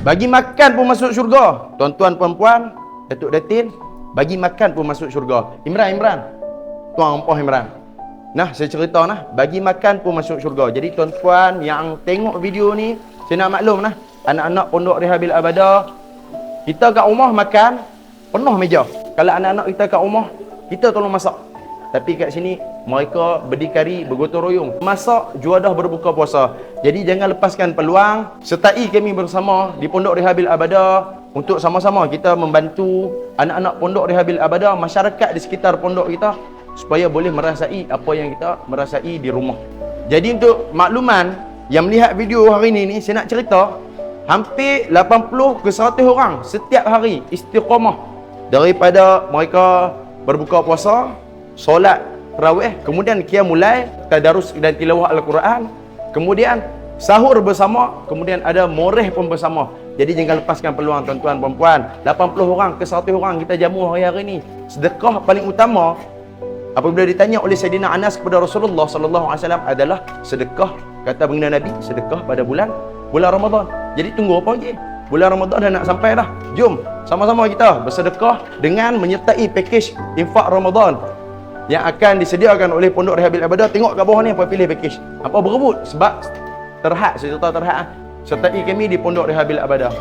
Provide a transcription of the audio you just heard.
Bagi makan pun masuk syurga. Tuan-tuan perempuan, Datuk Datin, bagi makan pun masuk syurga. Imran. Tuan Empoh Imran. Nah, saya cerita nah, bagi makan pun masuk syurga. Jadi tuan-tuan yang tengok video ni, saya nak maklum nah, anak-anak Pondok Rehabil Abadah, kita kat rumah makan penuh meja. Kalau anak-anak kita kat rumah, kita tolong masak. Tapi kat sini mereka berdikari, bergotong royong masak, juadah berbuka puasa. Jadi jangan lepaskan peluang. Sertai kami bersama di Pondok Rehabil Abadah untuk sama-sama kita membantu anak-anak Pondok Rehabil Abadah, masyarakat di sekitar pondok kita, supaya boleh merasai apa yang kita merasai di rumah. Jadi untuk makluman yang melihat video hari ini, saya nak cerita hampir 80 ke 100 orang setiap hari istiqamah daripada mereka berbuka puasa, solat tarawih, kemudian qiyamul lail, tadarus dan tilawah al-Quran, kemudian sahur bersama, kemudian ada moreh pun bersama. Jadi jangan lepaskan peluang tuan-tuan perempuan. 80 orang ke 100 orang kita jamu hari-hari ni. Sedekah paling utama apabila ditanya oleh Sayyidina Anas kepada Rasulullah sallallahu alaihi wasallam adalah sedekah, kata baginda Nabi, sedekah pada bulan Ramadan. Jadi tunggu apa lagi? Bulan Ramadan dah nak sampai dah. Jom sama-sama kita bersedekah dengan menyertai pakej infak Ramadan yang akan disediakan oleh Pondok Rehabil Abadah. Tengok kat bawah ni apa pilih pakej. Apa berebut sebab terhad, saya cerita terhad. Sertai kami di Pondok Rehabil Abadah.